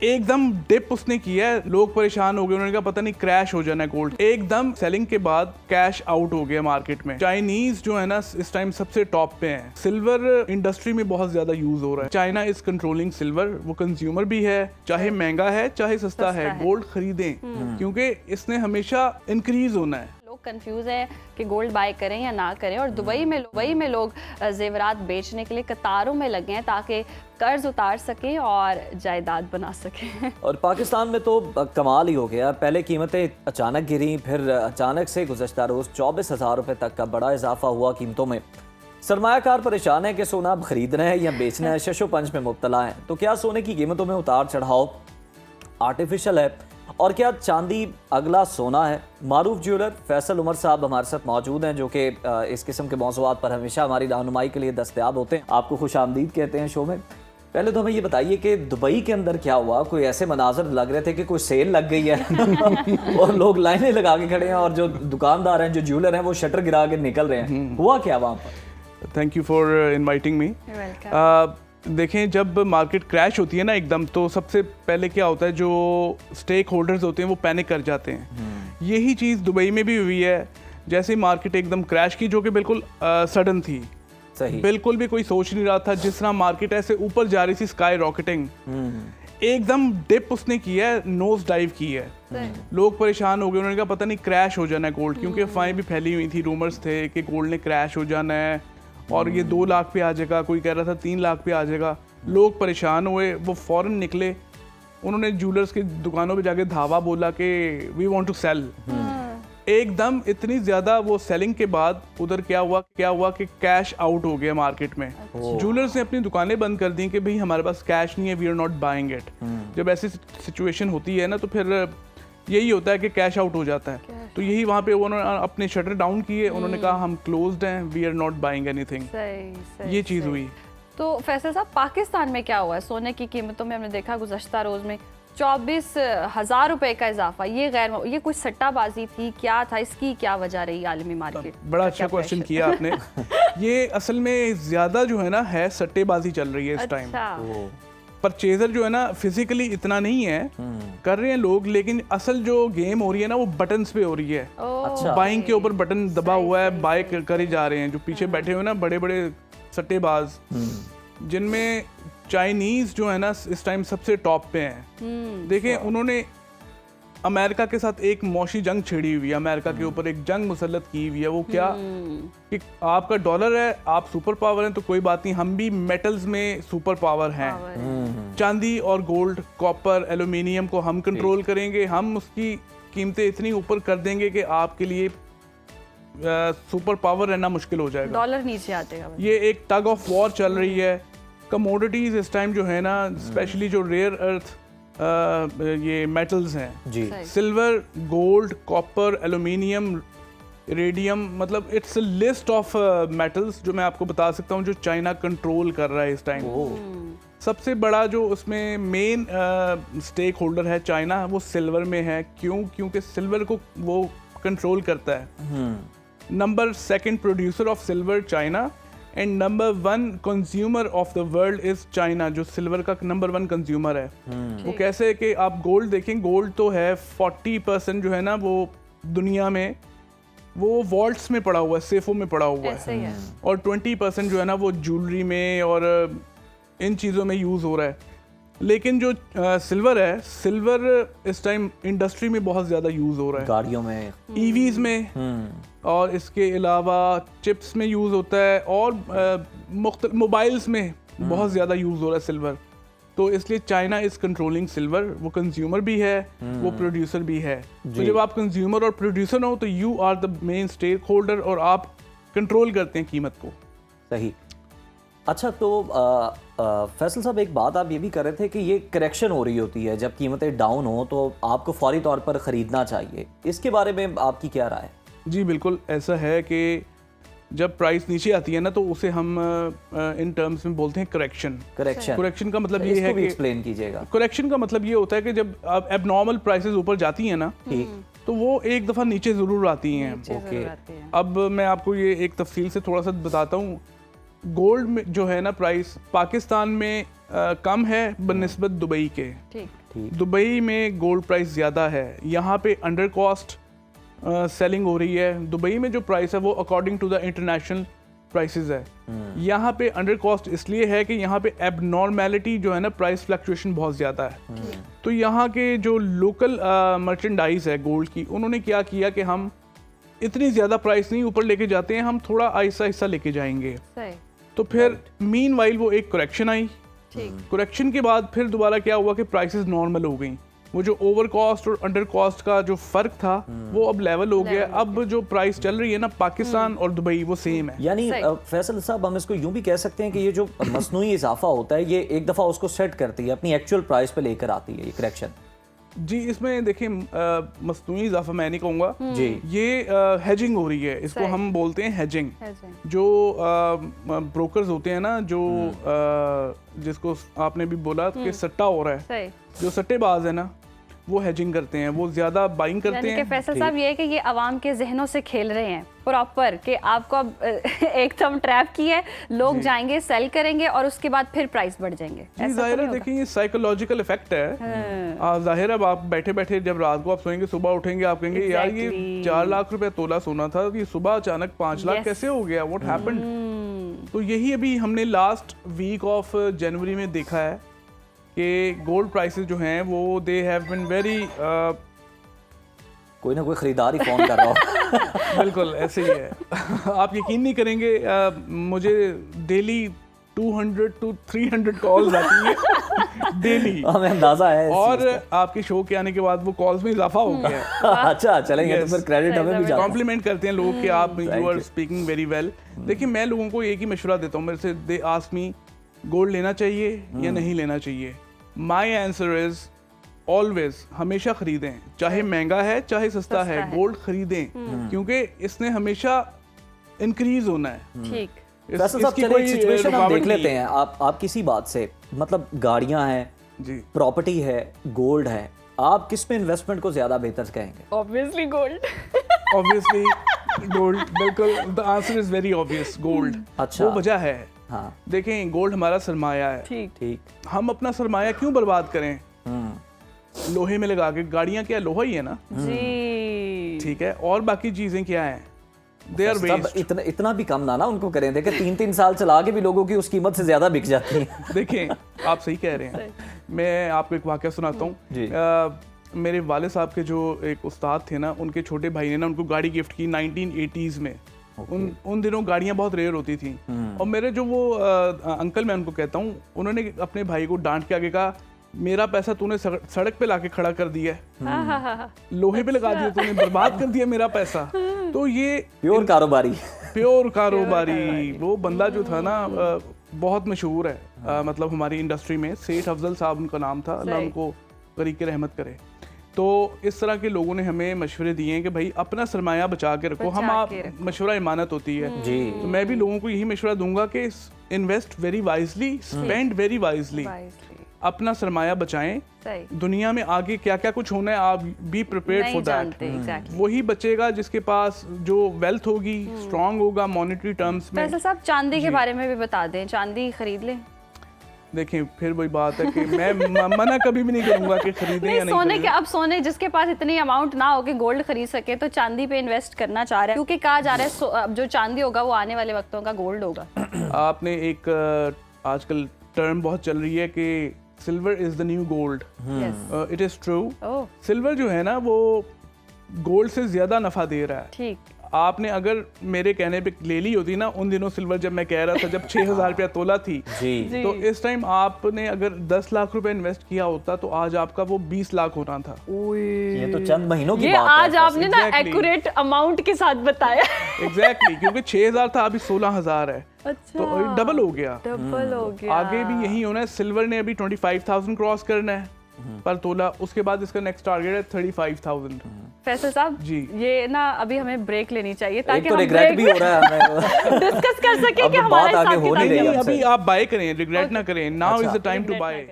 एकदम डिप उसने किया है, लोग परेशान हो गए, उन्होंने कहा पता नहीं क्रैश हो जाना है गोल्ड। एकदम सेलिंग के बाद कैश आउट हो गया मार्केट में। चाइनीज जो है ना इस टाइम सबसे टॉप पे हैं। सिल्वर इंडस्ट्री में बहुत ज्यादा यूज हो रहा है। चाइना इज कंट्रोलिंग सिल्वर, वो कंज्यूमर भी है, चाहे महंगा है चाहे सस्ता है, गोल्ड खरीदें क्योंकि इसने हमेशा इंक्रीज होना है। लोग कंफ्यूज है कि गोल्ड बाय करें या ना करें, और दुबई में लोग जेवरात बेचने के लिए कतारों में लगे हैं ताकि कर्ज उतार सकें और जायदाद बना सकें। और पाकिस्तान में तो कमाल ही हो गया। पहले कीमतें अचानक गिरी, फिर अचानक से गुज़श्ता रोज़ 24,000 रुपये तक का बड़ा इजाफा हुआ कीमतों में। सरमायाकार परेशान है कि सोना अब खरीदना है या बेचना है, शशो पंच में मुब्तला है। तो क्या सोने की कीमतों में उतार चढ़ाव आर्टिफिशियल है और क्या चांदी अगला सोना है? मारूफ ज्वेलर फैसल उमर साहब हमारे साथ मौजूद हैं, जो कि इस किस्म के मौज़ूआत पर हमेशा हमारी रहनुमाई के लिए दस्तयाब होते हैं। आपको खुशामदीद कहते हैं शो में। पहले तो हमें ये बताइए कि दुबई के अंदर क्या हुआ? कोई ऐसे मनाजर लग रहे थे कि कोई सेल लग गई है और लोग लाइनें लगा के खड़े हैं और जो दुकानदार हैं, जो ज्वेलर हैं, वो शटर गिरा के निकल रहे हैं। हुआ क्या वहाँ पर? Thank you for inviting me. देखें, जब मार्केट क्रैश होती है ना एकदम, तो सबसे पहले क्या होता है, जो स्टेक होल्डर्स होते हैं वो पैनिक कर जाते हैं। यही चीज़ दुबई में भी हुई है। जैसे मार्केट एकदम क्रैश की, जो कि बिल्कुल सडन थी, सही, बिल्कुल भी कोई सोच नहीं रहा था। जिस तरह मार्केट ऐसे ऊपर जा रही थी, स्काई रॉकेटिंग, एकदम डिप उसने किया है, नोज डाइव की है। लोग परेशान हो गए, उन्होंने कहा पता नहीं क्रैश हो जाना है गोल्ड, क्योंकि अफवाहें भी फैली हुई थी, रूमर्स थे कि गोल्ड ने क्रैश हो जाना है और ये 2 लाख पे आ जाएगा, कोई कह रहा था 3 लाख पे आ जाएगा। लोग परेशान हुए, वो फौरन निकले, उन्होंने ज्वेलर्स की दुकानों पे जाके धावा बोला कि वी वांट टू सेल। एकदम इतनी ज्यादा वो सेलिंग के बाद उधर क्या हुआ कि कैश आउट हो गया मार्केट में। ज्वेलर्स ने अपनी दुकानें बंद कर दी कि भाई हमारे पास कैश नहीं है, we are not buying it. जब ऐसी सिचुएशन होती है ना, तो फिर यही होता है कि कैश आउट हो जाता है। तो यही वहाँ पे उन्होंने अपने शटर डाउन किए, उन्होंने कहा हम क्लोज्ड हैं, we are not buying anything. ये चीज़ हुई। तो फैसल साहब, पाकिस्तान में क्या हुआ है? सोने की कीमतों में हमने देखा गुज़श्ता रोज़ में 24,000 रुपए का इजाफा। ये कुछ सट्टाबाजी थी, क्या था, इसकी क्या वजह रही आलमी मार्केट? बड़ा अच्छा क्वेश्चन किया आपने। ये असल में ज्यादा जो है ना है सट्टेबाजी चल रही है इस टाइम। परचेजर जो है ना फिजिकली इतना नहीं है, कर रहे हैं लोग, लेकिन असल जो गेम हो रही है ना वो बटन्स पे हो रही है। बाइंग के ऊपर बटन दबा हुआ है, बाय करे जा रहे हैं। जो पीछे बैठे हुए ना बड़े बड़े सट्टेबाज, जिनमें चाइनीज जो है ना इस टाइम सबसे टॉप पे हैं। देखें, उन्होंने अमेरिका के साथ एक मौशी जंग छिड़ी हुई है, अमेरिका के ऊपर एक जंग मुसल्लत की हुई है। वो क्या कि आपका डॉलर है, आप सुपर पावर हैं तो कोई बात नहीं, हम भी मेटल्स में सुपर पावर हैं। चांदी और गोल्ड, कॉपर, एल्यूमिनियम को हम कंट्रोल करेंगे, हम उसकी कीमतें इतनी ऊपर कर देंगे कि आपके लिए सुपर पावर रहना मुश्किल हो जाएगा, डॉलर नीचे आ जाएगा। ये एक टग ऑफ वॉर चल रही है। कमोडिटीज इस टाइम जो है ना, स्पेशली जो रेयर अर्थ ये मेटल्स हैं जी, silver, gold, copper, aluminium, radium, मतलब it's a list of metals जो मैं आपको बता सकता हूँ जो चाइना कंट्रोल कर रहा है इस टाइम। सबसे बड़ा जो उसमें मेन स्टेक होल्डर है चाइना, वो सिल्वर में है। क्योंकि सिल्वर को वो कंट्रोल करता है। Number 2 producer of silver China and number 1 consumer of the world is China, जो सिल्वर का नंबर 1 कंज्यूमर है। वो कैसे है कि आप गोल्ड देखें, गोल्ड तो है 40% जो है ना वो दुनिया में वो वॉल्ट्स में पड़ा हुआ है, सेफों में पड़ा हुआ है, और 20% जो है ना वो ज्वेलरी में और इन चीज़ों में यूज़ हो रहा है। लेकिन जो सिल्वर है, सिल्वर इस टाइम इंडस्ट्री में बहुत ज़्यादा यूज़ हो रहा है, गाड़ियों में, ईवीज में, और इसके अलावा चिप्स में यूज़ होता है, और मोबाइल्स में बहुत ज़्यादा यूज़ हो रहा है सिल्वर। तो इसलिए चाइना इज़ कंट्रोलिंग सिल्वर। वो कंज्यूमर भी है, वो प्रोड्यूसर भी है। तो जब आप कंज्यूमर और प्रोड्यूसर हो तो you are the main stakeholder, और आप कंट्रोल करते हैं कीमत को। सही। अच्छा, तो फैसल साहब, एक बात आप ये भी कर रहे थे कि ये करेक्शन हो रही होती है, जब कीमतें डाउन हो तो आपको फौरी तौर पर ख़रीदना चाहिए। इसके बारे में आपकी क्या राय है? जी बिल्कुल ऐसा है कि जब प्राइस नीचे आती है ना, तो उसे हम इन टर्म्स में बोलते हैं करेक्शन का मतलब ये है कि एक्सप्लेन कीजिएगा। करेक्शन का मतलब ये होता है कि जब एबनॉर्मल प्राइसेस ऊपर जाती हैं ना, तो वो एक दफ़ा नीचे ज़रूर आती हैं। ओके, अब मैं आपको ये एक तफसील से थोड़ा सा बताता हूँ। गोल्ड में जो है ना प्राइस पाकिस्तान में कम है बनिस्बत दुबई के। दुबई में गोल्ड प्राइस ज़्यादा है, यहाँ पे अंडर कॉस्ट सेलिंग हो रही है। दुबई में जो प्राइस है वो according to the international prices है। यहाँ पे अंडर कॉस्ट इसलिए है कि यहाँ पे एबनॉर्मेलिटी जो है ना, प्राइस फ्लक्चुएशन बहुत ज़्यादा है। तो यहाँ के जो लोकल मर्चेंडाइज है गोल्ड की, उन्होंने क्या किया कि हम इतनी ज़्यादा प्राइस नहीं ऊपर लेके जाते हैं, हम थोड़ा आहिस्ता आहिस्ता लेके जाएंगे। तो फिर मीनवाइल वो एक करेक्शन आई। करेक्शन के बाद फिर दोबारा क्या हुआ कि प्राइसेस नॉर्मल हो गई। वो जो ओवर कॉस्ट और अंडर कॉस्ट का जो फर्क था वो अब लेवल हो गया। अब जो प्राइस चल रही है ना, पाकिस्तान और दुबई वो सेम है। यानी फैसल साहब, हम इसको यूं भी कह सकते हैं कि ये जो मसनूई इजाफा होता है, ये एक दफ़ा उसको सेट करती है, अपनी एक्चुअल प्राइस पे लेकर आती है ये करेक्शन। जी, इसमें देखिए मसनूई इजाफा मैं नहीं कहूँगा जी, ये हेजिंग हो रही है, इसको हम बोलते हैं हेजिंग। जो ब्रोकर्स होते हैं ना, जो जिसको आपने भी बोला कि सट्टा हो रहा है, जो सट्टेबाज है ना, वो हेजिंग करते हैं, वो ज्यादा बाइंग करते हैं। फैसल साहब ये है कि ये अवाम के जहनों से खेल रहे हैं प्रॉपर, कि आपको अब एकदम ट्रैप किया है, लोग जाएंगे सेल करेंगे और उसके बाद फिर प्राइस बढ़ जाएंगे। जाहिर है, देखिए ये साइकोलॉजिकल इफेक्ट है। जाहिर है, आप बैठे बैठे जब रात को आप सोएंगे, सुबह उठेंगे, आप कहेंगे यार ये 4 लाख रुपए तोला सोना था, ये सुबह अचानक 5 लाख कैसे हो गया, व्हाट हैपेंड। तो यही अभी हमने लास्ट वीक ऑफ जनवरी में देखा है कि गोल्ड प्राइसेस जो हैं वो दे हैव बीन वेरी, कोई ना कोई खरीदार ही फोन कर रहा हो। बिल्कुल ऐसे ही है। आप यकीन नहीं करेंगे, मुझे डेली 200 to 300 कॉल्स आती है डेली। हमें अंदाजा है। और आपके शो के आने के बाद वो कॉल्स में इजाफा हो गया है। अच्छा, चलेंगे तो फिर क्रेडिट हमें भी जाता है। कॉम्प्लीमेंट करते हैं लोग कि आप you are speaking very well. देखिए, मैं लोगों को एक ही मशवरा देता हूँ, मेरे से दे आस्क मी गोल्ड लेना चाहिए या नहीं लेना चाहिए। माई आंसर इज ऑलवेज, हमेशा खरीदें, चाहे महंगा है चाहे सस्ता है, गोल्ड खरीदें, क्योंकि इसने हमेशा इंक्रीज होना है। ठीक, कोई सिचुएशन हम देख लेते हैं। आप किसी बात से, मतलब गाड़ियां हैं जी, प्रॉपर्टी है, गोल्ड है, आप किस में इन्वेस्टमेंट को ज्यादा बेहतर कहेंगे? Obviously gold. ऑब्वियसली गोल्ड, बिल्कुल, the answer is very obvious, gold. अच्छा, वो वजह है, हाँ, देखें गोल्ड हमारा सरमाया है। ठीक ठीक, हम अपना सरमाया क्यों बर्बाद करें लोहे में लगा के? गाड़ियां क्या लोहा ही है ना जी, ठीक है, और बाकी चीजें क्या हैं, दे आर वेस्ट। इतना भी कम ना उनको करें। देखें 3-3 साल चला के भी लोगों की उस कीमत से ज्यादा बिक जाती है। देखें, आप सही कह रहे हैं। मैं आपको एक वाकया सुनाता हूँ। मेरे वाले साहब के जो एक उस्ताद थे ना, उनके छोटे भाई ने ना उनको गाड़ी गिफ्ट की 1980s में। उन दिनों गाड़ियां बहुत रेयर होती थी। और मेरे जो वो अंकल, मैं उनको कहता हूँ, उन्होंने अपने भाई को डांट के आगे कहा, मेरा पैसा तूने सड़क पे लाके खड़ा कर दिया है, लोहे पे लगा दिया तूने, बर्बाद कर दिया मेरा पैसा। तो ये प्योर कारोबारी वो बंदा जो था ना, बहुत मशहूर है, मतलब हमारी इंडस्ट्री में। सेठ अफजल साहब उनका नाम था, अल्लाह उनको गरीक रहमत करे। तो इस तरह के लोगों ने हमें मशवरे दिए हैं कि भाई अपना सरमाया बचा के रखो। मशवरा इमानत होती है जी। तो मैं भी लोगों को यही मशवरा दूंगा कि invest very wisely, spend very wisely, अपना सरमाया बचाएं। दुनिया में आगे क्या क्या कुछ होना है, आप बी प्रिपेयर्ड फॉर दैट। वही बचेगा जिसके पास जो वेल्थ होगी, स्ट्रांग होगा मॉनेटरी टर्म्स में। फैसल साहब, चांदी के बारे में भी बता दें, चांदी खरीद लें? देखिए, फिर वही बात है कि मैं मना कभी भी नहीं करूंगा कि खरीदें या नहीं सोने के, अब सोने जिसके पास इतनी अमाउंट ना हो कि गोल्ड खरीद सके, तो चांदी पे इन्वेस्ट करना चाह रहा है, क्योंकि कहा जा रहा है जो चांदी होगा वो आने वाले वक्तों का गोल्ड होगा। आपने एक आजकल टर्म बहुत चल रही है कि silver is the new gold. It is true. Silver जो है ना वो गोल्ड से ज्यादा नफा दे रहा है। ठीक, आपने अगर मेरे कहने पे ले ली होती ना उन दिनों सिल्वर, जब मैं कह रहा था जब 6,000 रुपया तोला थी जी। तो इस टाइम आपने अगर 10 लाख रुपए इन्वेस्ट किया होता तो आज आपका वो 20 लाख होना था। ये तो चंद महीनों की ये बात आज है। आपने ना एक्यूरेट अमाउंट के साथ बताया। एग्जैक्टली, क्योंकि 6,000 था, अभी 16,000 है। अच्छा, तो डबल हो गया। आगे भी यही होना है। सिल्वर ने अभी 25,000 क्रॉस करना है पर तोला, उसके बाद इसका नेक्स्ट टारगेट है 35,000। फैसल साहब जी, ये ना अभी हमें ब्रेक लेनी चाहिए ताकि तो हम रिग्रेट भी हो रहा है हमें डिस्कस कर सके कि हमारा बात आगे हो नहीं रही। अभी आप बाय करें, रिग्रेट ना करें। Now is the time to bye.